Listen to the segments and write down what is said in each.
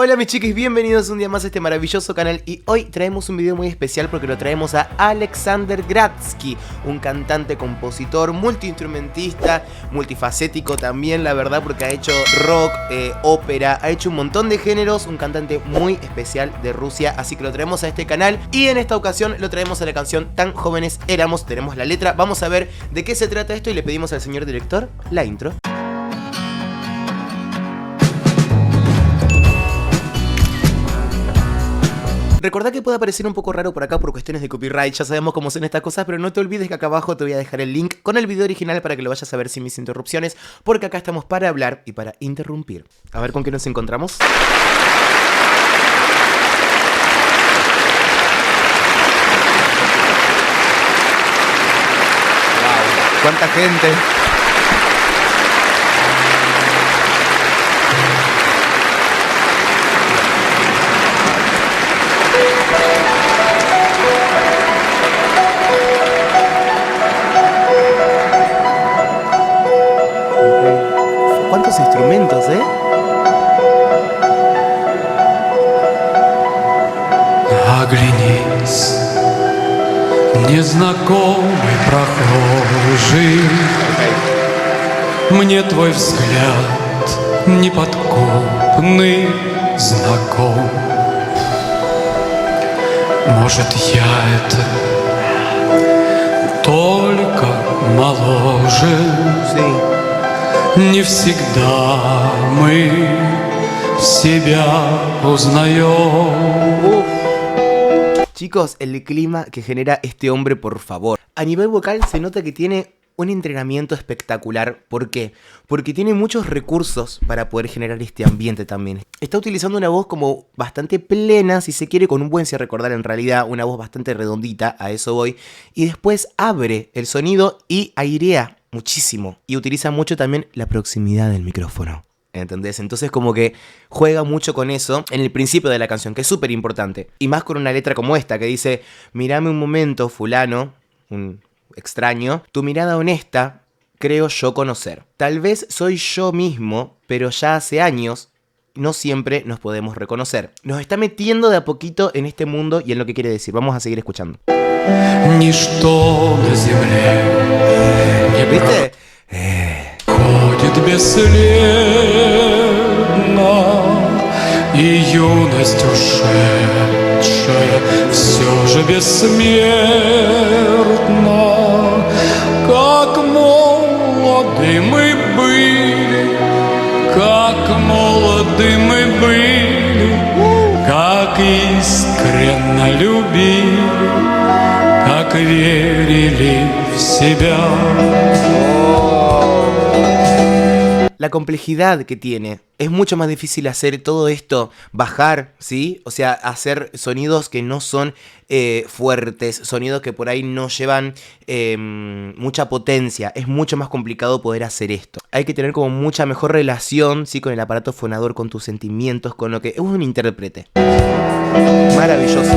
Hola mis chiquis, bienvenidos un día más a este maravilloso canal y hoy traemos un video muy especial porque lo traemos a Alexander Gradsky, un cantante, compositor, multiinstrumentista, multifacético también, la verdad, porque ha hecho rock, ópera, ha hecho un montón de géneros, un cantante muy especial de Rusia, así que lo traemos a este canal y en esta ocasión lo traemos a la canción Tan jóvenes éramos, tenemos la letra, vamos a ver de qué se trata esto y le pedimos al señor director la intro. Recordá que puede aparecer un poco raro por acá por cuestiones de copyright, ya sabemos cómo son estas cosas, pero no te olvides que acá abajo te voy a dejar el link con el video original para que lo vayas a ver sin mis interrupciones, porque acá estamos para hablar y para interrumpir. A ver con qué nos encontramos. Wow, cuánta gente. ¿Cuántos instrumentos, Оглянись, незнакомый прохожий, мне твой взгляд неподкупный знаком. Может, я это только моложе. Sí. Не всегда мы себя узнаем. Chicos, el clima que genera este hombre, por favor. A nivel vocal se nota que tiene un entrenamiento espectacular. ¿Por qué? Porque tiene muchos recursos para poder generar este ambiente también. Está utilizando una voz como bastante plena, si se quiere, con un buen cierre cordal en realidad, una voz bastante redondita, a eso voy. Y después abre el sonido y airea muchísimo. Y utiliza mucho también la proximidad del micrófono. ¿Entendés? Entonces como que juega mucho con eso en el principio de la canción, que es súper importante. Y más con una letra como esta, que dice: mírame un momento, fulano, un extraño, tu mirada honesta, creo yo conocer. Tal vez soy yo mismo, pero ya hace años no siempre nos podemos reconocer. Nos está metiendo de a poquito en este mundo y en lo que quiere decir. Vamos a seguir escuchando. Ничто на земле не ¿Viste? проходит бесследно, и юность ушедшая все же бессмертна. Как молоды мы были, как молоды мы были, как искренно любили, как верили в себя. La complejidad que tiene. Es mucho más difícil hacer todo esto, bajar, ¿sí? O sea, hacer sonidos que no son fuertes, sonidos que por ahí no llevan mucha potencia. Es mucho más complicado poder hacer esto. Hay que tener como mucha mejor relación, ¿sí? Con el aparato fonador, con tus sentimientos, con lo que es un intérprete. Maravilloso.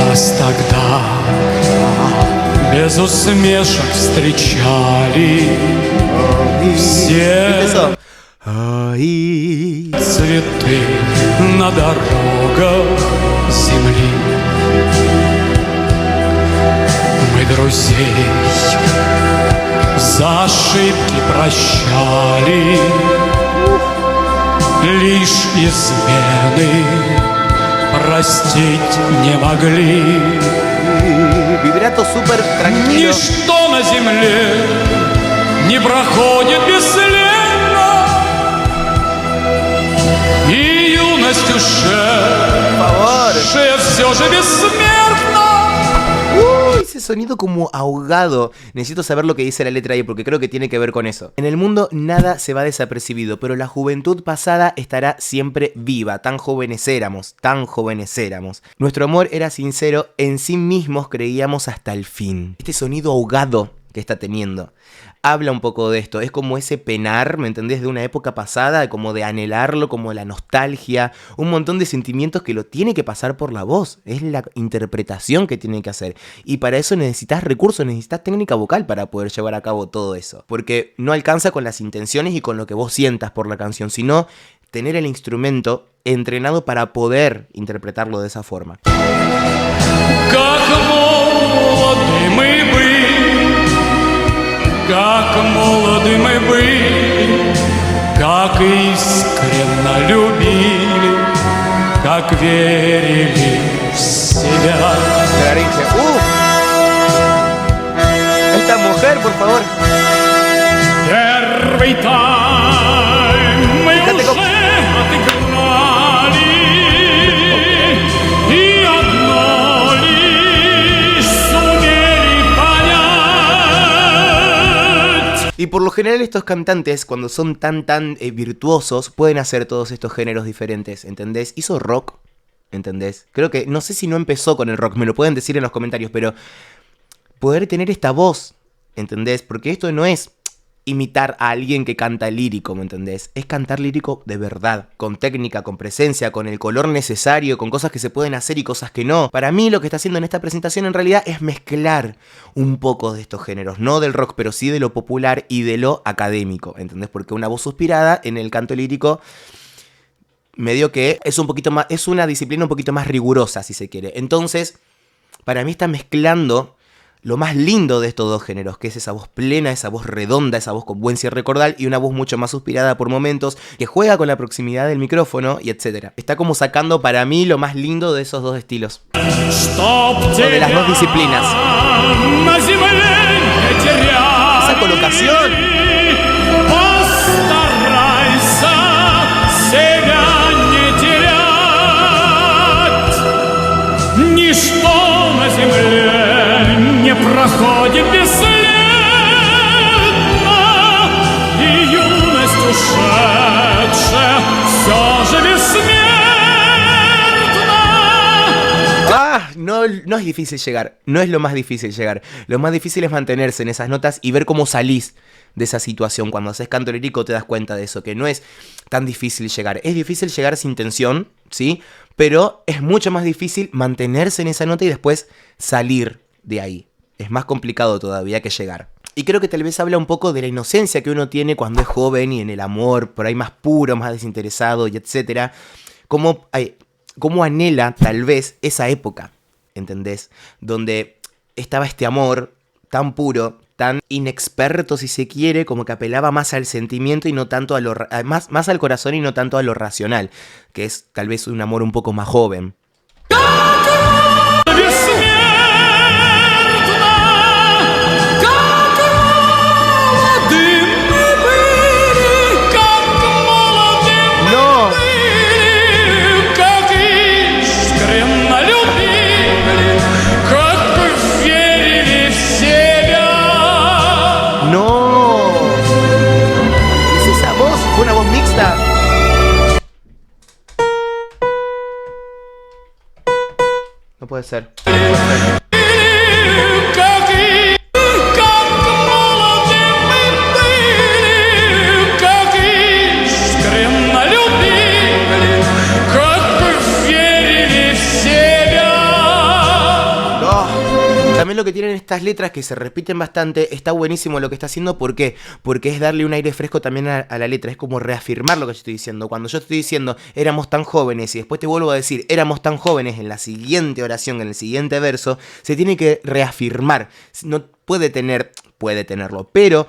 Нас тогда без усмешек встречали все цветы на дорогах земли. Мы друзей за ошибки прощали, лишь измены простить не могли. Vibrato súper tranquilo. Ничто на земле не проходит бесследно, и юность ушедшая все же бессмертна. Ese sonido como ahogado. Necesito saber lo que dice la letra ahí porque creo que tiene que ver con eso. En el mundo nada se va desapercibido, pero la juventud pasada estará siempre viva. Tan jóvenes éramos, tan jóvenes éramos. Nuestro amor era sincero, en sí mismos creíamos hasta el fin. Este sonido ahogado que está teniendo habla un poco de esto. Es como ese penar, ¿me entendés? De una época pasada, como de anhelarlo, como la nostalgia, un montón de sentimientos que lo tiene que pasar por la voz. Es la interpretación que tiene que hacer. Y para eso necesitas recursos, necesitas técnica vocal para poder llevar a cabo todo eso. Porque no alcanza con las intenciones y con lo que vos sientas por la canción, sino tener el instrumento entrenado para poder interpretarlo de esa forma. Как молоды мы были, как молоды мы были, как искренно любили, как верили в себя. Esta mujer, por favor. Первый тайм мы уже отыграли, и одно лишь сумели понять. Y por lo general estos cantantes, cuando son tan virtuosos, pueden hacer todos estos géneros diferentes, ¿entendés? Hizo rock, ¿entendés? Creo que, no sé si no empezó con el rock, me lo pueden decir en los comentarios, pero poder tener esta voz, ¿entendés? Porque esto no es imitar a alguien que canta lírico, ¿me entendés? Es cantar lírico de verdad, con técnica, con presencia, con el color necesario, con cosas que se pueden hacer y cosas que no. Para mí lo que está haciendo en esta presentación en realidad es mezclar un poco de estos géneros, no del rock, pero sí de lo popular y de lo académico, ¿entendés? Porque una voz suspirada en el canto lírico medio que es un poquito más, es una disciplina un poquito más rigurosa, si se quiere. Entonces, para mí está mezclando lo más lindo de estos dos géneros, que es esa voz plena, esa voz redonda, esa voz con buen cierre cordal y una voz mucho más suspirada por momentos, que juega con la proximidad del micrófono y etc. Está como sacando para mí lo más lindo de esos dos estilos, o de las dos disciplinas. Esa colocación. Проходит бесследно, и юность ушедшая все же бессмертна. No es difícil llegar, no es lo más difícil llegar. Lo más difícil es mantenerse en esas notas y ver cómo salís de esa situación. Cuando haces canto lírico te das cuenta de eso, que no es tan difícil llegar. Es difícil llegar sin tensión, ¿sí? Pero es mucho más difícil mantenerse en esa nota y después salir de ahí. Es más complicado todavía que llegar. Y creo que tal vez habla un poco de la inocencia que uno tiene cuando es joven y en el amor, por ahí más puro, más desinteresado y etcétera. Cómo anhela tal vez esa época, ¿entendés? Donde estaba este amor tan puro, tan inexperto si se quiere, como que apelaba más al sentimiento y no tanto a lo más al corazón y no tanto a lo racional, que es tal vez un amor un poco más joven. No puede ser. También lo que tienen estas letras que se repiten bastante, está buenísimo lo que está haciendo. ¿Por qué? Porque es darle un aire fresco también a la letra. Es como reafirmar lo que yo estoy diciendo. Cuando yo estoy diciendo éramos tan jóvenes y después te vuelvo a decir éramos tan jóvenes en la siguiente oración, en el siguiente verso, se tiene que reafirmar. No puede tenerlo, pero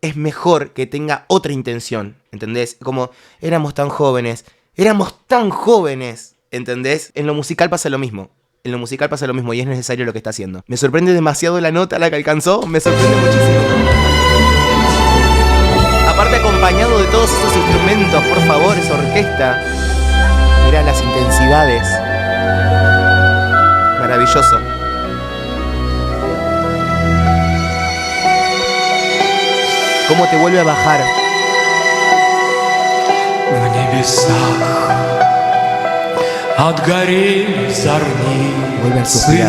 es mejor que tenga otra intención, ¿entendés? Como éramos tan jóvenes, ¿entendés? En lo musical pasa lo mismo. En lo musical pasa lo mismo y es necesario lo que está haciendo. Me sorprende demasiado la nota a la que alcanzó. Me sorprende muchísimo. Aparte acompañado de todos esos instrumentos, por favor, esa orquesta. Mirá las intensidades. Maravilloso. Cómo te vuelve a bajar. В небесах отгорели зорницы,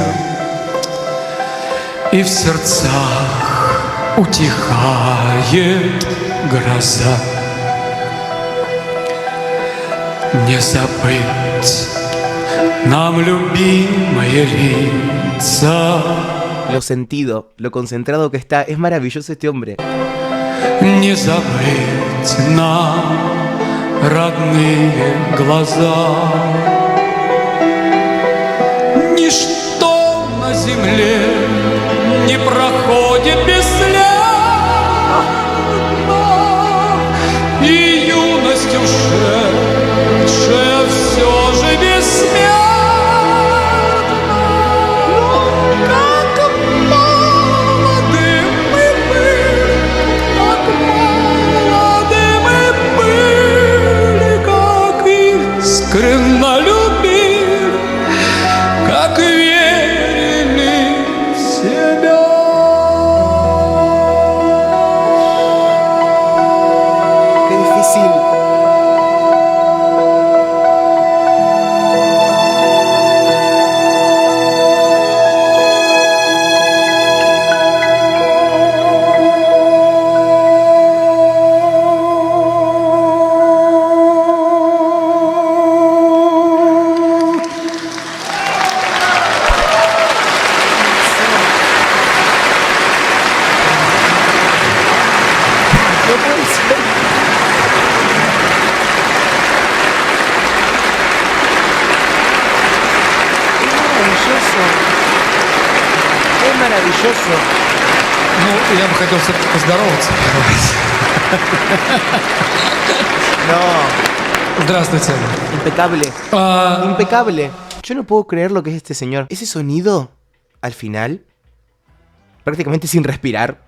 и в сердцах утихает гроза. Не забыть нам любимые лица. Lo sentido, lo concentrado que está, es maravilloso este hombre. Не забыть нам родные глаза. Ничто на земле не проходит бесследно, и юность ушедшая все же бессмертна. Как молоды мы были, как молоды мы были, как искренно любили, как верили в себя. Qué difícil. No puede ser. Es maravilloso. Ну, я бы хотел все-таки поздороваться. No, Здравствуйте. impecable. А, Impecable. Yo no puedo creer lo que es este señor. Ese sonido, al final, prácticamente sin respirar,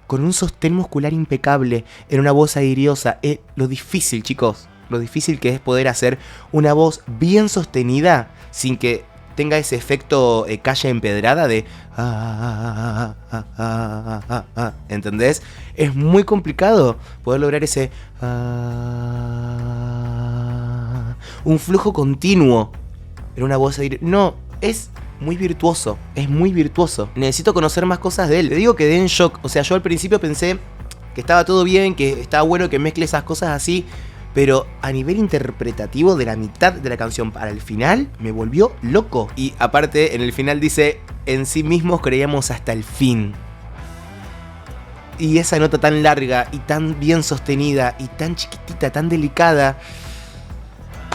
con un sostén muscular impecable, en una voz airiosa. Lo difícil, chicos, lo difícil que es poder hacer una voz bien sostenida sin que tenga ese efecto calle empedrada de... ¿entendés? Es muy complicado poder lograr ese... un flujo continuo en una voz airiosa. No, es muy virtuoso, es muy virtuoso. Necesito conocer más cosas de él. Le digo que quedé en shock. O sea, yo al principio pensé que estaba todo bien, que estaba bueno que mezcle esas cosas así, pero a nivel interpretativo, de la mitad de la canción para el final, me volvió loco. Y aparte, en el final dice, en sí mismos creíamos hasta el fin. Y esa nota tan larga y tan bien sostenida y tan chiquitita, tan delicada,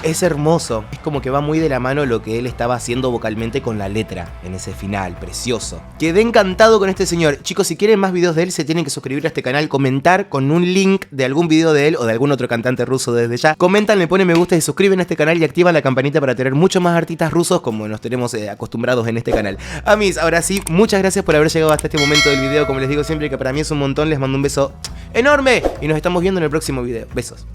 es hermoso. Es como que va muy de la mano lo que él estaba haciendo vocalmente con la letra en ese final, precioso. Quedé encantado con este señor. Chicos, si quieren más videos de él, se tienen que suscribir a este canal, comentar con un link de algún video de él o de algún otro cantante ruso desde ya. Comentan, le ponen me gusta y suscriben a este canal y activan la campanita para tener muchos más artistas rusos como nos tenemos acostumbrados en este canal. Amis, ahora sí, muchas gracias por haber llegado hasta este momento del video. Como les digo siempre, que para mí es un montón, les mando un beso enorme y nos estamos viendo en el próximo video. Besos.